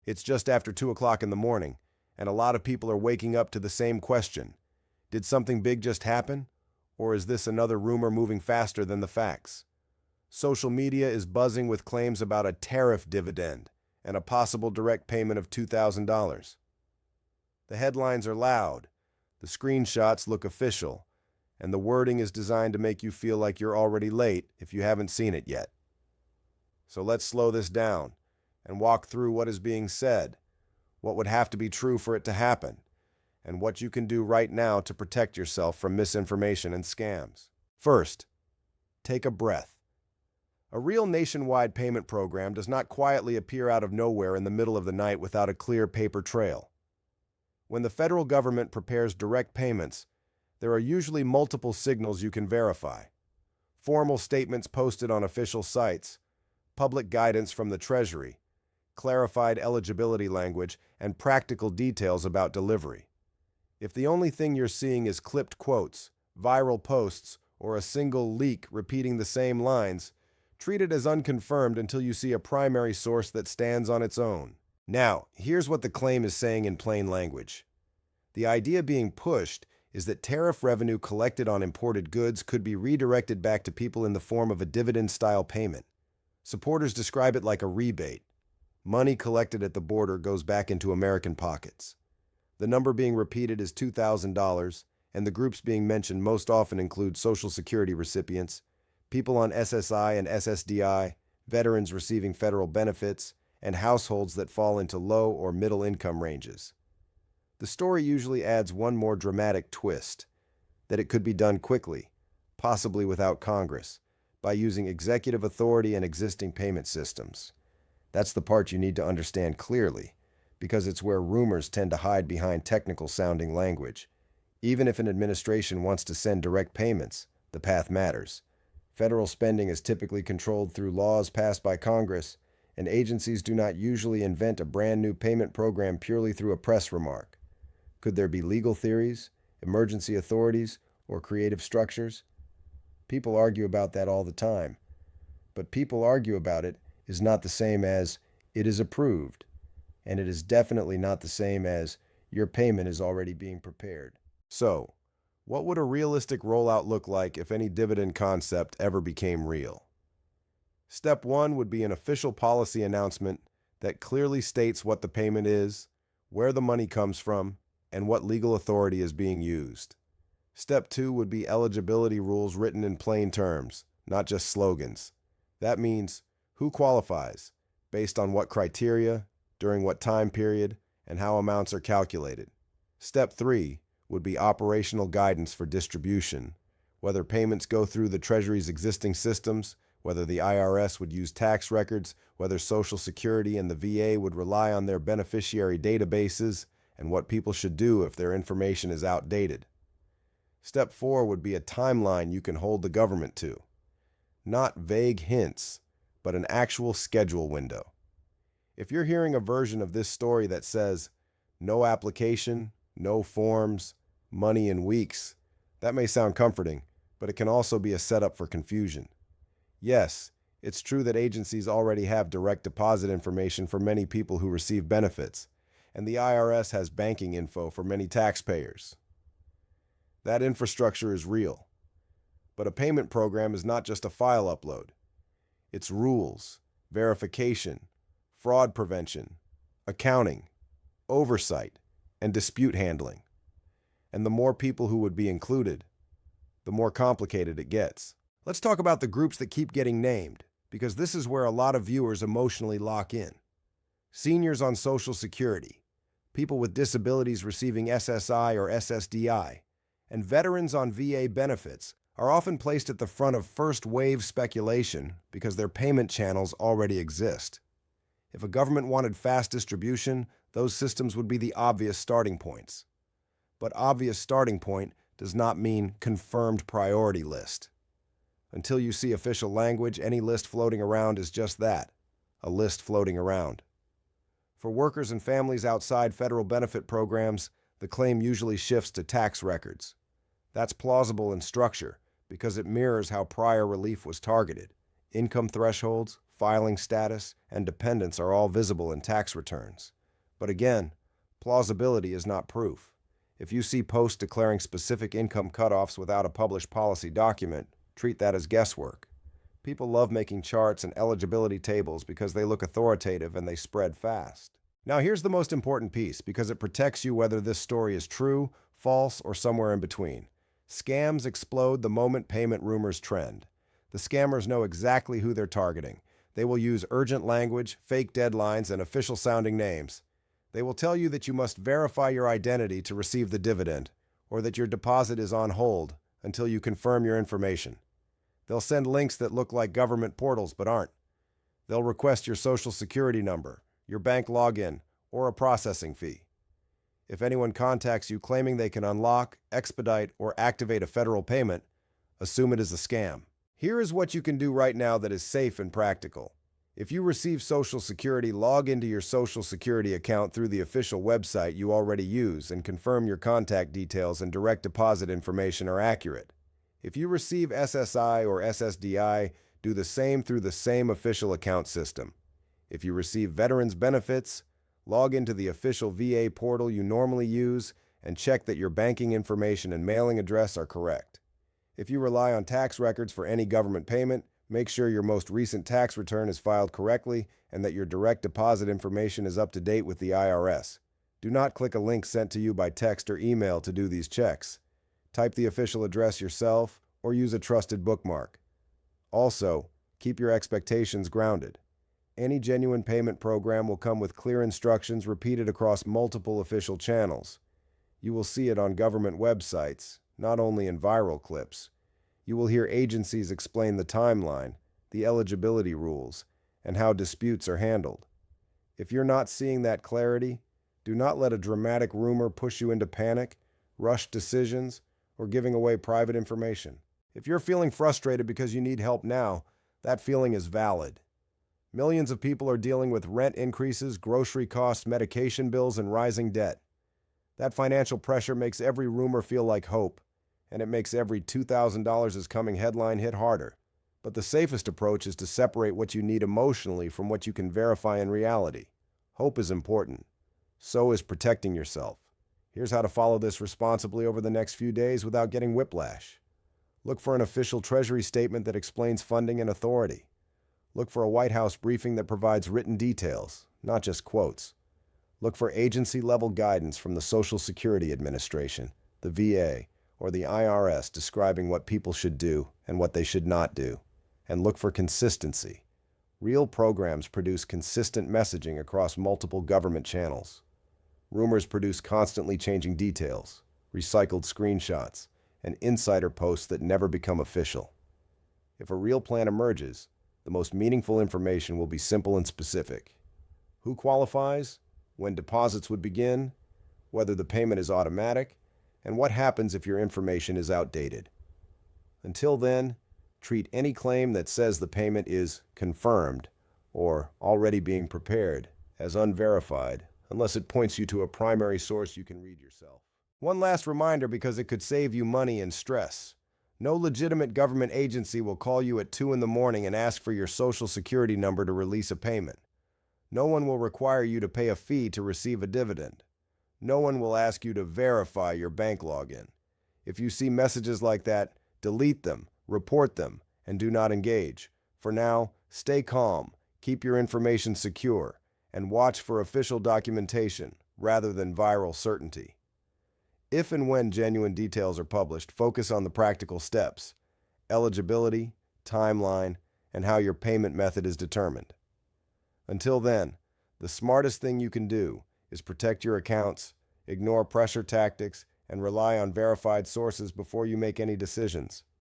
It's just after 2 o'clock in the morning, and a lot of people are waking up to the same question. Did something big just happen? Or is this another rumor moving faster than the facts? Social media is buzzing with claims about a tariff dividend and a possible direct payment of $2,000. The headlines are loud, the screenshots look official, and the wording is designed to make you feel like you're already late if you haven't seen it yet. So let's slow this down and walk through what is being said, what would have to be true for it to happen, and what you can do right now to protect yourself from misinformation and scams. First, take a breath. A real nationwide payment program does not quietly appear out of nowhere in the middle of the night without a clear paper trail. When the federal government prepares direct payments, there are usually multiple signals you can verify. Formal statements posted on official sites, public guidance from the Treasury, clarified eligibility language, and practical details about delivery. If the only thing you're seeing is clipped quotes, viral posts, or a single leak repeating the same lines, treat it as unconfirmed until you see a primary source that stands on its own. Now, here's what the claim is saying in plain language. The idea being pushed is that tariff revenue collected on imported goods could be redirected back to people in the form of a dividend-style payment. Supporters describe it like a rebate. Money collected at the border goes back into American pockets. The number being repeated is $2,000, and the groups being mentioned most often include Social Security recipients, people on SSI and SSDI, veterans receiving federal benefits, and households that fall into low or middle income ranges. The story usually adds one more dramatic twist, that it could be done quickly, possibly without Congress, by using executive authority and existing payment systems. That's the part you need to understand clearly, because it's where rumors tend to hide behind technical-sounding language. Even if an administration wants to send direct payments, the path matters. Federal spending is typically controlled through laws passed by Congress, and agencies do not usually invent a brand new payment program purely through a press remark. Could there be legal theories, emergency authorities, or creative structures? People argue about that all the time. But people argue about it is not the same as it is approved, and it is definitely not the same as your payment is already being prepared. So, what would a realistic rollout look like if any dividend concept ever became real? Step 1 would be an official policy announcement that clearly states what the payment is, where the money comes from, and what legal authority is being used. Step 2 would be eligibility rules written in plain terms, not just slogans. That means who qualifies, based on what criteria, during what time period, and how amounts are calculated. Step 3 would be operational guidance for distribution, whether payments go through the Treasury's existing systems, whether the IRS would use tax records, whether Social Security and the VA would rely on their beneficiary databases, and what people should do if their information is outdated. Step 4 would be a timeline you can hold the government to. Not vague hints, but an actual schedule window. If you're hearing a version of this story that says, no application, no forms, money in weeks, that may sound comforting, but it can also be a setup for confusion. Yes, it's true that agencies already have direct deposit information for many people who receive benefits, and the IRS has banking info for many taxpayers. That infrastructure is real. But a payment program is not just a file upload. It's rules, verification, fraud prevention, accounting, oversight, and dispute handling. And the more people who would be included, the more complicated it gets. Let's talk about the groups that keep getting named, because this is where a lot of viewers emotionally lock in. Seniors on Social Security, people with disabilities receiving SSI or SSDI, and veterans on VA benefits are often placed at the front of first-wave speculation because their payment channels already exist. If a government wanted fast distribution, those systems would be the obvious starting points. But obvious starting point does not mean confirmed priority list. Until you see official language, any list floating around is just that, a list floating around. For workers and families outside federal benefit programs, the claim usually shifts to tax records. That's plausible in structure because it mirrors how prior relief was targeted. Income thresholds, filing status, and dependents are all visible in tax returns. But again, plausibility is not proof. If you see posts declaring specific income cutoffs without a published policy document, treat that as guesswork. People love making charts and eligibility tables because they look authoritative and they spread fast. Now here's the most important piece because it protects you whether this story is true, false, or somewhere in between. Scams explode the moment payment rumors trend. The scammers know exactly who they're targeting. They will use urgent language, fake deadlines, and official-sounding names. They will tell you that you must verify your identity to receive the dividend, or that your deposit is on hold until you confirm your information. They'll send links that look like government portals but aren't. They'll request your social security number, your bank login, or a processing fee. If anyone contacts you claiming they can unlock, expedite, or activate a federal payment, assume it is a scam. Here is what you can do right now that is safe and practical. If you receive Social Security, log into your Social Security account through the official website you already use and confirm your contact details and direct deposit information are accurate. If you receive SSI or SSDI, do the same through the same official account system. If you receive veterans benefits, log into the official VA portal you normally use and check that your banking information and mailing address are correct. If you rely on tax records for any government payment, make sure your most recent tax return is filed correctly and that your direct deposit information is up to date with the IRS. Do not click a link sent to you by text or email to do these checks. Type the official address yourself or use a trusted bookmark. Also, keep your expectations grounded. Any genuine payment program will come with clear instructions repeated across multiple official channels. You will see it on government websites, not only in viral clips. You will hear agencies explain the timeline, the eligibility rules, and how disputes are handled. If you're not seeing that clarity, do not let a dramatic rumor push you into panic, rushed decisions, or giving away private information. If you're feeling frustrated because you need help now, that feeling is valid. Millions of people are dealing with rent increases, grocery costs, medication bills, and rising debt. That financial pressure makes every rumor feel like hope, and it makes every $2,000 is coming headline hit harder. But the safest approach is to separate what you need emotionally from what you can verify in reality. Hope is important. So is protecting yourself. Here's how to follow this responsibly over the next few days without getting whiplash. Look for an official Treasury statement that explains funding and authority. Look for a White House briefing that provides written details, not just quotes. Look for agency-level guidance from the Social Security Administration, the VA, or the IRS describing what people should do and what they should not do. And look for consistency. Real programs produce consistent messaging across multiple government channels. Rumors produce constantly changing details, recycled screenshots, and insider posts that never become official. If a real plan emerges, the most meaningful information will be simple and specific. Who qualifies, when deposits would begin, whether the payment is automatic, and what happens if your information is outdated. Until then, treat any claim that says the payment is confirmed or already being prepared as unverified unless it points you to a primary source you can read yourself. One last reminder because it could save you money and stress. No legitimate government agency will call you at 2 in the morning and ask for your Social Security number to release a payment. No one will require you to pay a fee to receive a dividend. No one will ask you to verify your bank login. If you see messages like that, delete them, report them, and do not engage. For now, stay calm, keep your information secure, and watch for official documentation rather than viral certainty. If and when genuine details are published, focus on the practical steps, eligibility, timeline, and how your payment method is determined. Until then, the smartest thing you can do is protect your accounts, ignore pressure tactics, and rely on verified sources before you make any decisions.